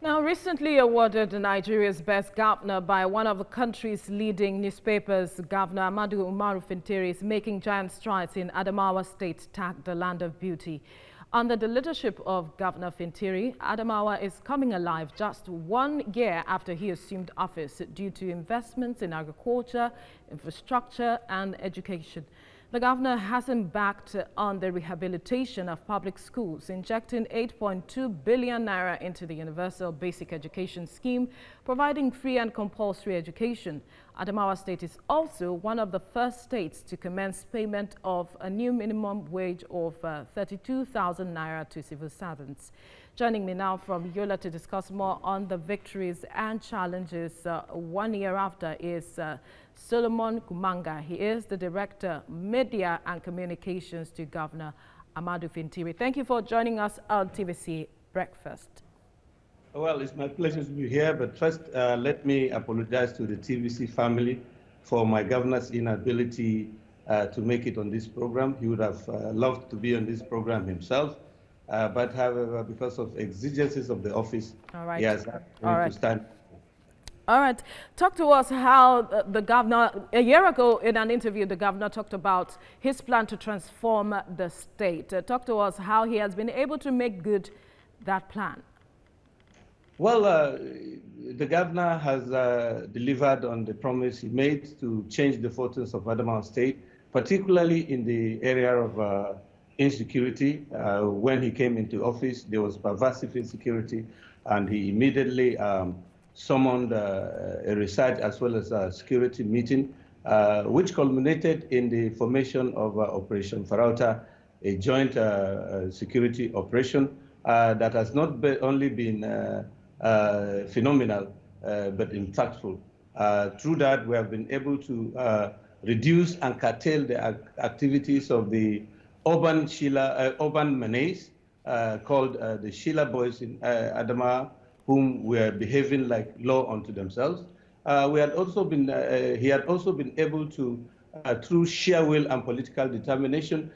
Now, recently awarded Nigeria's best governor by one of the country's leading newspapers, Governor Ahmadu Umaru Fintiri is making giant strides in Adamawa State, tagged the land of beauty. Under the leadership of Governor Fintiri, Adamawa is coming alive just 1 year after he assumed office due to investments in agriculture, infrastructure and education. The governor has embarked on the rehabilitation of public schools, injecting 8.2 billion naira into the Universal Basic Education Scheme, providing free and compulsory education. Adamawa State is also one of the first states to commence payment of a new minimum wage of 32,000 naira to civil servants. Joining me now from Yola to discuss more on the victories and challenges 1 year after is Solomon Kumanga. He is the Director, Media and Communications to Governor Ahmadu Fintiri. Thank you for joining us on TVC Breakfast. Well, it's my pleasure to be here, but first let me apologize to the TVC family for my governor's inability to make it on this program. He would have loved to be on this program himself, but however, because of exigencies of the office, he has to stand. All right. Talk to us how the governor, a year ago in an interview, the governor talked about his plan to transform the state. Talk to us how he has been able to make good that plan. Well, the governor has delivered on the promise he made to change the fortunes of Adamawa State, particularly in the area of insecurity. When he came into office, there was pervasive insecurity, and he immediately summoned a research as well as a security meeting, which culminated in the formation of Operation Farauta, a joint security operation that has not only been phenomenal, but impactful. Through that, we have been able to reduce and curtail the activities of the urban menace called the Sheila boys in Adamawa, whom were behaving like law unto themselves. He had also been able to, through sheer will and political determination,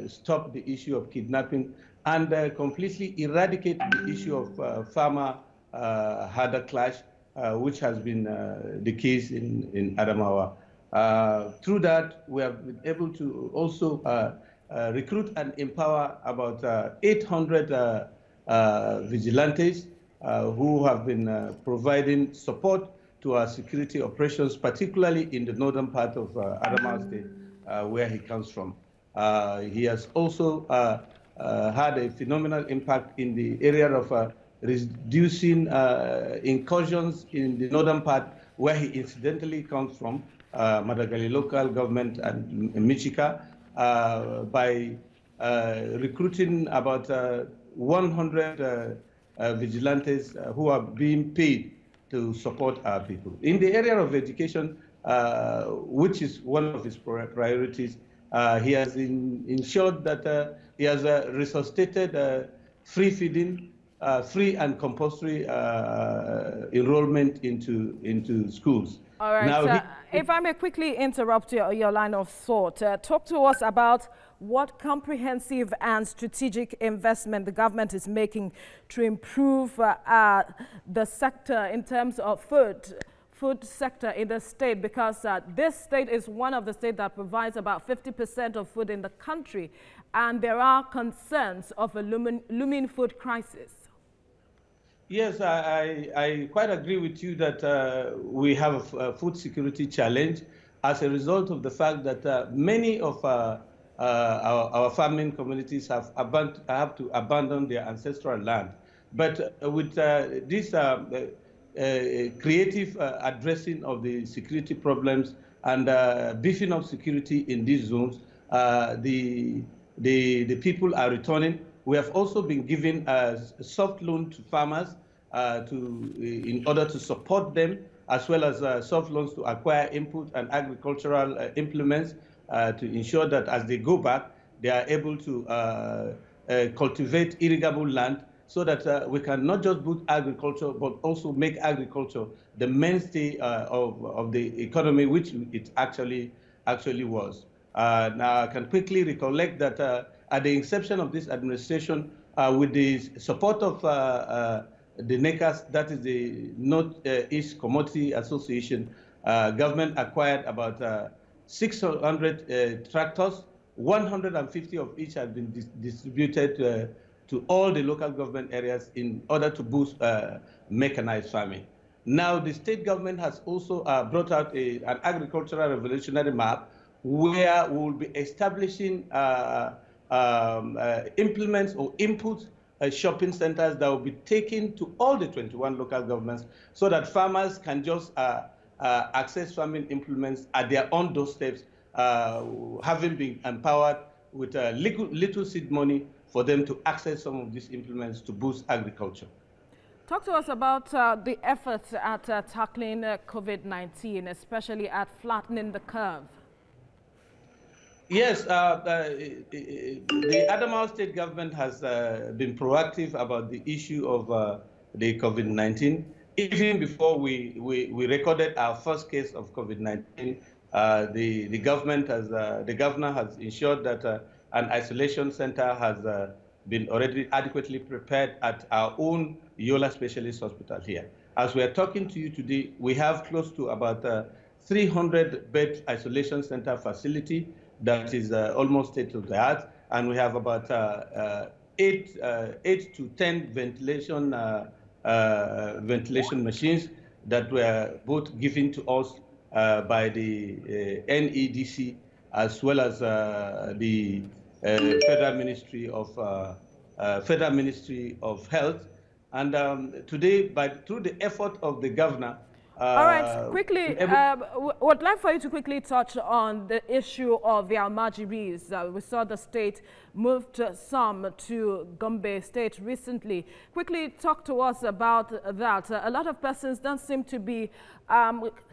stop the issue of kidnapping and completely eradicate the issue of farmer-herder clash, which has been the case in Adamawa. Through that, we have been able to also recruit and empower about 800 vigilantes who have been providing support to our security operations, particularly in the northern part of Adamawa State, where he comes from. He has also had a phenomenal impact in the area of reducing incursions in the northern part, where he incidentally comes from, Madagali local government and Michika, by recruiting about 100 vigilantes who are being paid to support our people. In the area of education, which is one of his priorities, he has ensured that he has resuscitated free feeding, free and compulsory enrollment into schools. All right. Now, if I may quickly interrupt your line of thought, talk to us about what comprehensive and strategic investment the government is making to improve the sector in terms of food sector in the state, because this state is one of the states that provides about 50% of food in the country, and there are concerns of a looming food crisis. Yes, I quite agree with you that we have a food security challenge as a result of the fact that many of our farming communities have to abandon their ancestral land. But with this creative addressing of the security problems and beefing up security in these zones, the people are returning. We have also been giving a soft loan to farmers in order to support them, as well as soft loans to acquire input and agricultural implements to ensure that as they go back, they are able to cultivate irrigable land, so that we can not just boost agriculture, but also make agriculture the mainstay of the economy, which it actually was. Now, I can quickly recollect that at the inception of this administration, with the support of the NECAS, that is the North-East Commodity Association, government acquired about 600 tractors. 150 of each have been distributed to all the local government areas in order to boost mechanized farming. Now, the state government has also brought out an agricultural revolutionary map where we will be establishing implements or inputs shopping centers that will be taken to all the 21 local governments so that farmers can just access farming implements at their own doorsteps, having been empowered with little seed money for them to access some of these implements to boost agriculture. Talk to us about the efforts at tackling COVID-19, especially at flattening the curve. Yes, the Adamawa state government has been proactive about the issue of the COVID-19. Even before we recorded our first case of COVID-19, the governor has ensured that an isolation center has been already adequately prepared at our own Yola Specialist Hospital here. As we are talking to you today, we have close to about 300-bed isolation center facility that is almost state-of-the-art, and we have about 8 to 10 ventilation machines that were both given to us by the NEDC as well as the Federal Ministry of Health. And today, through the effort of the governor. All right, quickly, would like for you to quickly touch on the issue of the almajiris. We saw the state moved some to Gombe State recently. Quickly talk to us about that. A lot of persons don't seem to be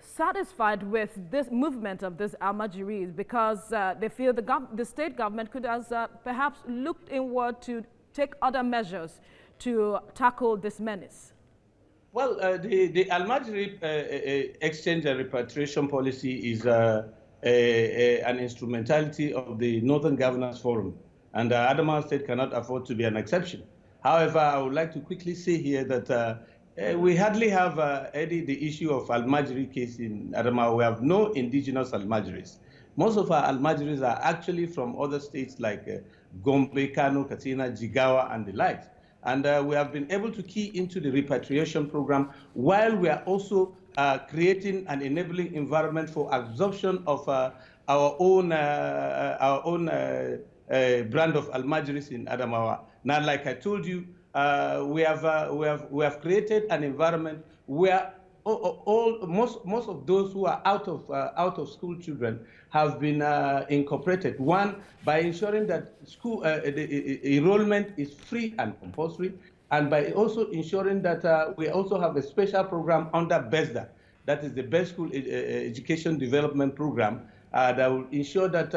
satisfied with this movement of this almajiris because they feel the state government could have perhaps looked inward to take other measures to tackle this menace. Well, the Almajiri exchange and repatriation policy is an instrumentality of the Northern Governors Forum, and Adamawa State cannot afford to be an exception. However, I would like to quickly say here that we hardly have the issue of Almajiri case in Adamawa. We have no indigenous Almajiris. Most of our Almajiris are actually from other states like Gombe, Kano, Katsina, Jigawa, and the likes. And we have been able to key into the repatriation program while we are also creating an enabling environment for absorption of our own brand of Almajiris in Adamawa. Now, like I told you, we have created an environment where most of those who are out of school children have been incorporated. One, by ensuring that school the enrollment is free and compulsory, and by also ensuring that we also have a special program under BESDA, that is the Best School Education Development Program, that will ensure that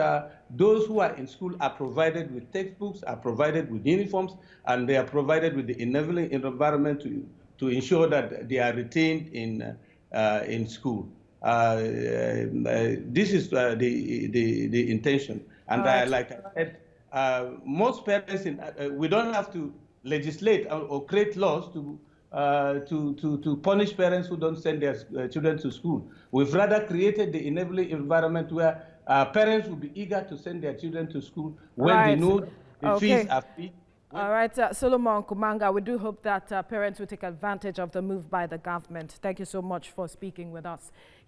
those who are in school are provided with textbooks, are provided with uniforms, and they are provided with the enabling environment to ensure that they are retained in school. This is the intention. And like I said, most parents, we don't have to legislate or create laws to punish parents who don't send their children to school. We've rather created the enabling environment where parents will be eager to send their children to school when they know the fees are free. All right, Solomon Kumanga, we do hope that parents will take advantage of the move by the government. Thank you so much for speaking with us.